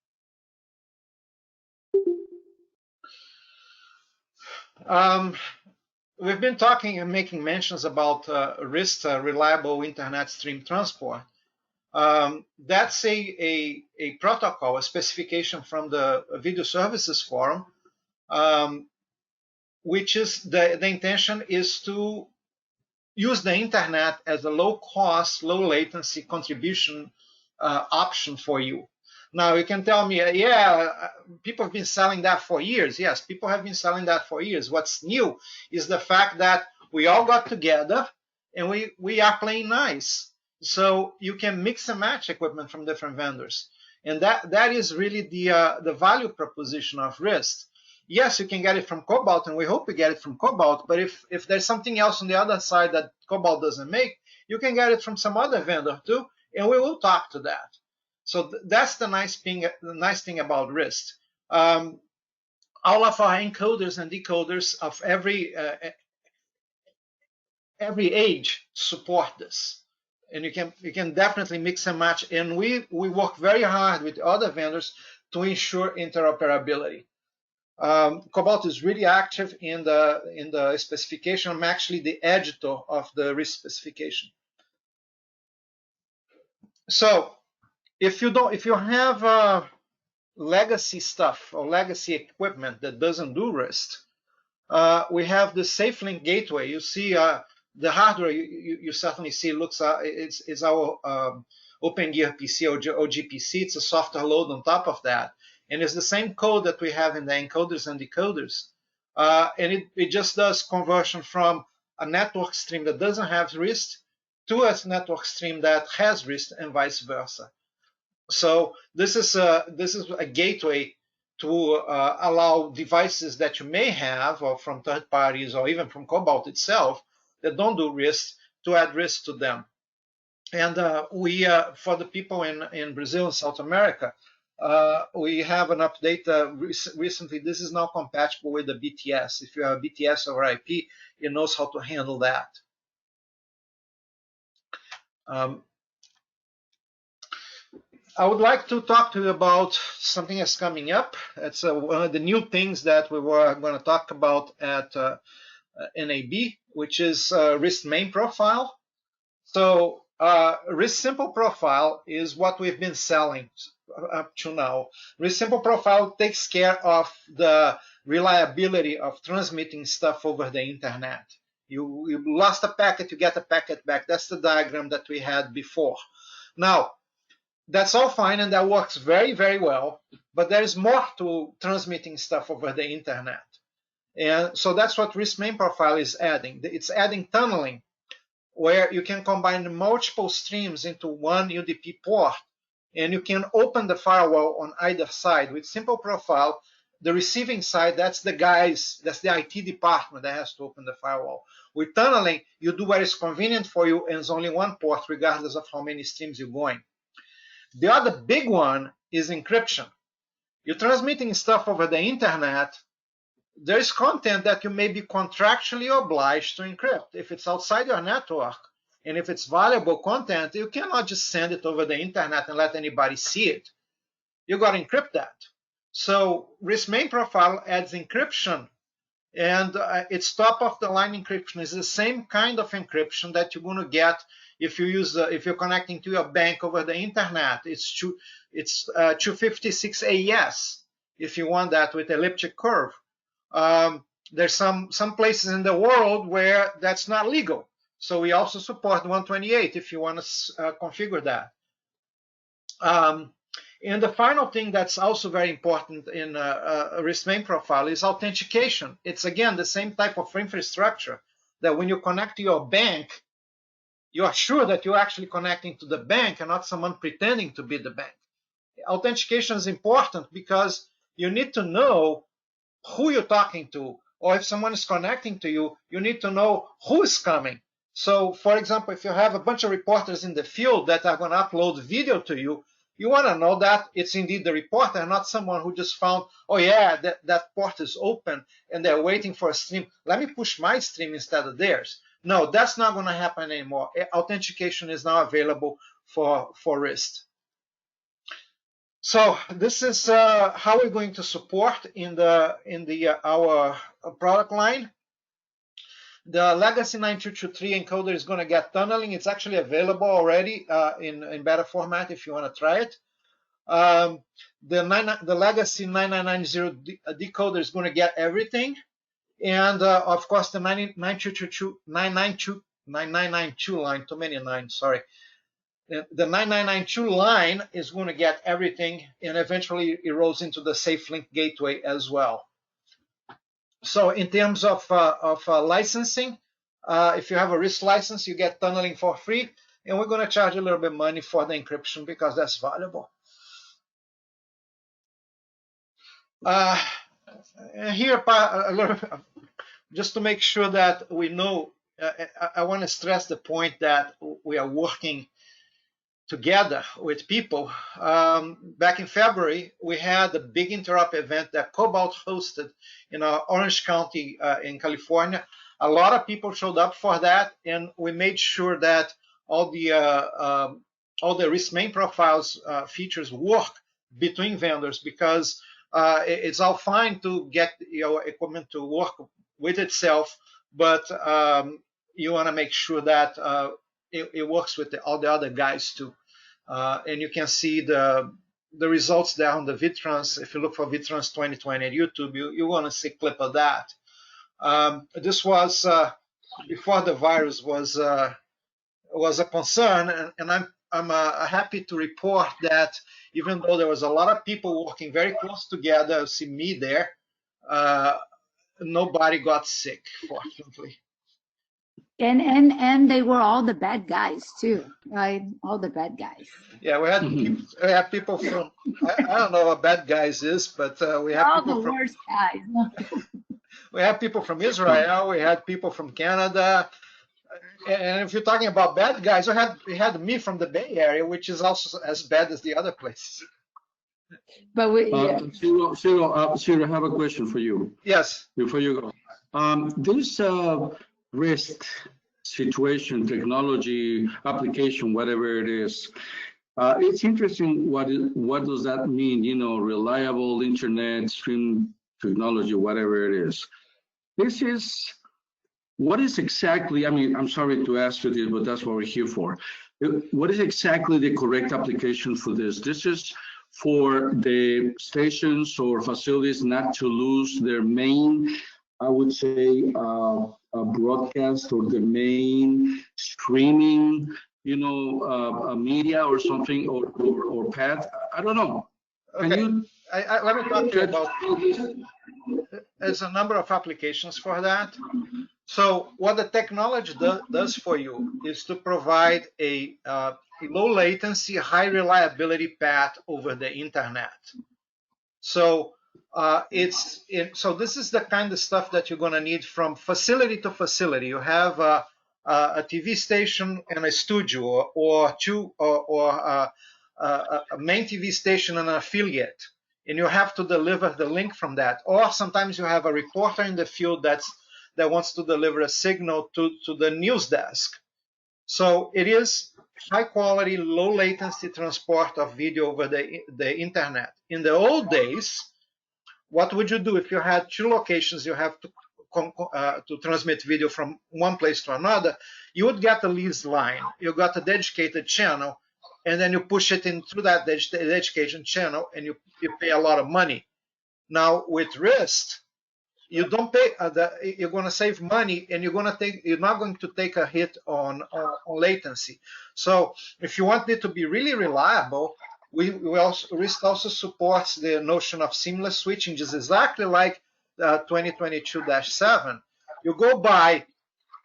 We've been talking and making mentions about RIST, reliable internet stream transport. That's a protocol, a specification from the Video Services Forum, which is the intention is to use the internet as a low-cost, low-latency contribution option for you. Now, you can tell me, yeah, people have been selling that for years. Yes, people have been selling that for years. What's new is the fact that we all got together and we are playing nice. So you can mix and match equipment from different vendors. And that is really the value proposition of RIST. Yes, you can get it from Cobalt, and we hope you get it from Cobalt, but if there's something else on the other side that Cobalt doesn't make, you can get it from some other vendor too, and we will talk to that. So that's the nice thing about RIST. All of our encoders and decoders of every age support this. And you can definitely mix and match, and we work very hard with other vendors to ensure interoperability. Cobalt is really active in the specification. I'm actually the editor of the risk specification. So if you have legacy stuff or legacy equipment that doesn't do RIST, we have the SafeLink gateway. You see the hardware you certainly see looks it's our OpenGear PC or OGPC. It's a software load on top of that, and it's the same code that we have in the encoders and decoders, and it just does conversion from a network stream that doesn't have RIST to a network stream that has RIST and vice versa. So this is a gateway to allow devices that you may have or from third parties or even from Cobalt itself that don't do RIST to add RIST to them. And we, for the people in Brazil and South America, we have an update recently. This is now compatible with the BTS. If you have BTS over IP, it knows how to handle that. I would like to talk to you about something that's coming up. It's one of the new things that we were going to talk about at NAB, which is RIST main profile. So RIST simple profile is what we've been selling up to now. RIST simple profile takes care of the reliability of transmitting stuff over the internet. You lost a packet, you get a packet back. That's the diagram that we had before. Now, that's all fine and that works very, very well, but there is more to transmitting stuff over the internet. And so that's what RIST main profile is adding. It's adding tunneling, where you can combine multiple streams into one UDP port, and you can open the firewall on either side. With simple profile, the receiving side, that's the IT department that has to open the firewall. With tunneling, you do what is convenient for you, and it's only one port, regardless of how many streams you're going. The other big one is encryption. You're transmitting stuff over the internet. There is content that you may be contractually obliged to encrypt. If it's outside your network and if it's valuable content, you cannot just send it over the internet and let anybody see it. You got to encrypt that. So RIST main profile adds encryption, and it's top of the line encryption. It's the same kind of encryption that you're going to get if you're connecting to your bank over the internet. It's 256 AES if you want that with elliptic curve. There's some places in the world where that's not legal. So we also support 128 if you want to configure that. And the final thing that's also very important in a RIST main profile is authentication. It's, again, the same type of infrastructure that when you connect to your bank, you are sure that you're actually connecting to the bank and not someone pretending to be the bank. Authentication is important because you need to know who you're talking to, or if someone is connecting to you, you need to know who is coming. So, for example, if you have a bunch of reporters in the field that are going to upload video to you, you want to know that it's indeed the reporter and not someone who just found, oh yeah, that port is open and they're waiting for a stream. Let me push my stream instead of theirs. No, that's not going to happen anymore. Authentication is now available for RIST. So this is how we're going to support in our product line. The legacy 9223 encoder is going to get tunneling. It's actually available already in beta format if you want to try it. The legacy 9990 decoder is going to get everything. And of course, the 9992 line, too many nines, sorry. The 9992 line is going to get everything, and eventually it rolls into the SafeLink gateway as well. So in terms of licensing, if you have a RIST license, you get tunneling for free, and we're going to charge a little bit of money for the encryption because that's valuable. Here, a little bit, just to make sure that we know, I want to stress the point that we are working together with people. Back in February, we had a big interop event that Cobalt hosted in Orange County in California. A lot of people showed up for that, and we made sure that all the RIST main profiles features work between vendors, because it's all fine to get your equipment to work with itself, but you want to make sure that it works with all the other guys too. And you can see the results there on the VTrans. If you look for VTrans 2020 at YouTube, you want to see a clip of that. This was before the virus was a concern, and I'm happy to report that even though there was a lot of people working very close together, see me there, nobody got sick, fortunately. And they were all the bad guys too, right? All the bad guys. Yeah, we had people from, I don't know what bad guys is, but we had All people the from, worst guys. we had people from Israel, we had people from Canada, and if you're talking about bad guys, we had me from the Bay Area, which is also as bad as the other places. But we, Ciro, I have a question for you. Yes. Before you go, this risk situation, technology, application, whatever it is, it's interesting. What does that mean? You know, reliable internet, stream technology, whatever it is. This is what is exactly. I mean, I'm sorry to ask you this, but that's what we're here for. What is exactly the correct application for this? This is for the stations or facilities not to lose their main, I would say, broadcast or the main streaming, you know, media or something, or path. I don't know. Okay. Let me talk to you about. There's a number of applications for that. So what the technology does for you is to provide a low latency, high reliability path over the internet. So so this is the kind of stuff that you're going to need from facility to facility. You have a TV station and a studio, or a main TV station and an affiliate, and you have to deliver the link from that. Or sometimes you have a reporter in the field that wants to deliver a signal to the news desk. So it is high quality, low latency transport of video over the internet. In the old days, what would you do if you had two locations you have to transmit video from one place to another? You would get a leased line. You got a dedicated channel, and then you push it in through that dedicated channel, and you pay a lot of money. Now with Wrist, you don't pay. You're going to save money, and you're not going to take a hit on latency. So if you want it to be really reliable, Wrist also supports the notion of seamless switching, just exactly like 2022-7. You go buy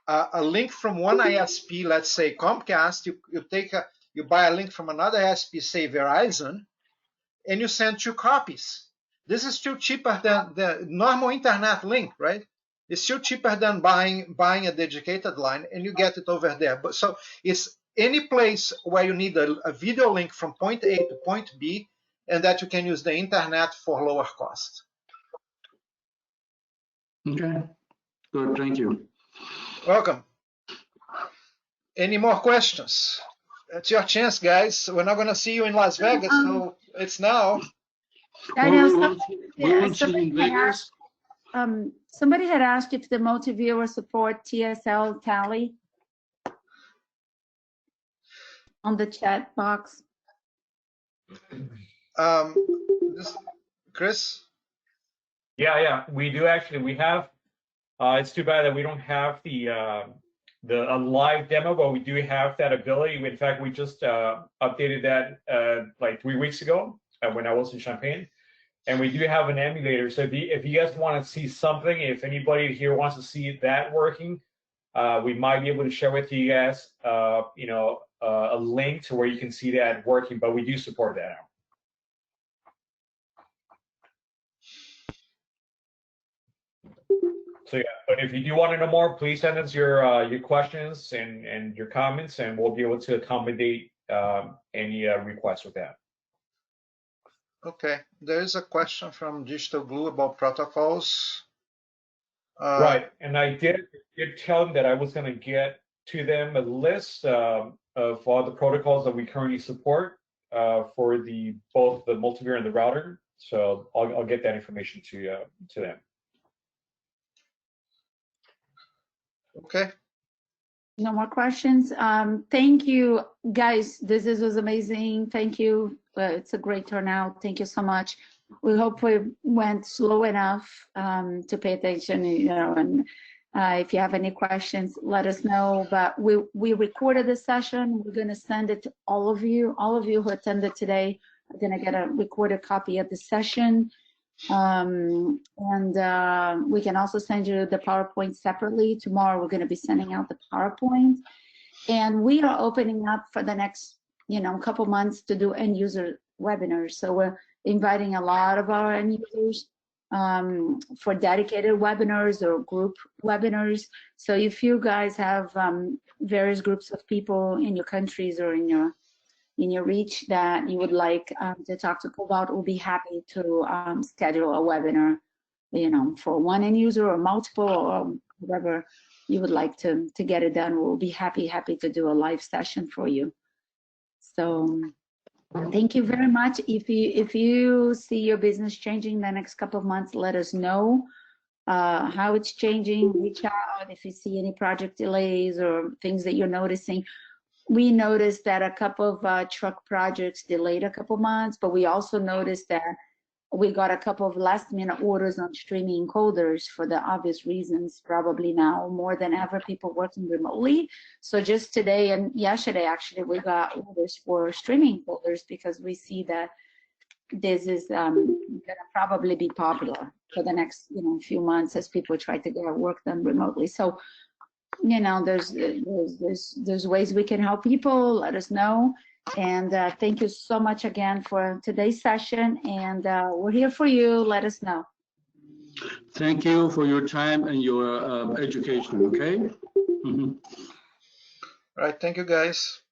a link from one ISP, let's say Comcast. You buy a link from another ISP, say Verizon, and you send 2 copies. This is still cheaper than the normal internet link, right? It's still cheaper than buying a dedicated line, and you get it over there. But so it's any place where you need a video link from point A to point B, and that you can use the internet for lower cost. Okay, good, thank you. Welcome. Any more questions? It's your chance, guys. We're not going to see you in Las Vegas, so it's now. I know somebody had asked if the multi-viewer support TSL tally on the chat box. Chris? Yeah, we do actually. We have. It's too bad that we don't have the live demo, but we do have that ability. In fact, we just updated that like 3 weeks ago when I was in Champaign. And we do have an emulator. So if you guys want to see something, if anybody here wants to see that working, we might be able to share with you guys, a link to where you can see that working. But we do support that now. So yeah, but if you do want to know more, please send us your questions and your comments, and we'll be able to accommodate any requests with that. Okay, there is a question from Digital Glue about protocols. Right, and I did tell them that I was going to get to them a list of all the protocols that we currently support for both the multiviewer and the router. So I'll get that information to them. Okay. No more questions. Thank you, guys. This was amazing. Thank you. It's a great turnout. Thank you so much. We hope we went slow enough to pay attention, you know, and if you have any questions, let us know. But we recorded the session. We're going to send it to all of you who attended today are going to get a recorded copy of the session. And we can also send you the PowerPoint separately. Tomorrow we're going to be sending out the PowerPoint, and we are opening up for the next, you know, couple months to do end user webinars. So we're inviting a lot of our end users for dedicated webinars or group webinars. So if you guys have various groups of people in your countries or in your reach that you would like to talk to Cobalt, we'll be happy to schedule a webinar, you know, for one end user or multiple or whoever you would like to get it done. We'll be happy to do a live session for you. So thank you very much. If you see your business changing the next couple of months, let us know how it's changing. Reach out if you see any project delays or things that you're noticing. We noticed that a couple of truck projects delayed a couple months, but we also noticed that we got a couple of last-minute orders on streaming encoders for the obvious reasons. Probably now more than ever, people working remotely. So just today and yesterday, actually, we got orders for streaming encoders because we see that this is going to probably be popular for the next, you know, few months as people try to get work done remotely. So, you know, there's ways we can help people. Let us know. And thank you so much again for today's session. And we're here for you. Let us know. Thank you for your time and your education. Okay. All right. Thank you, guys.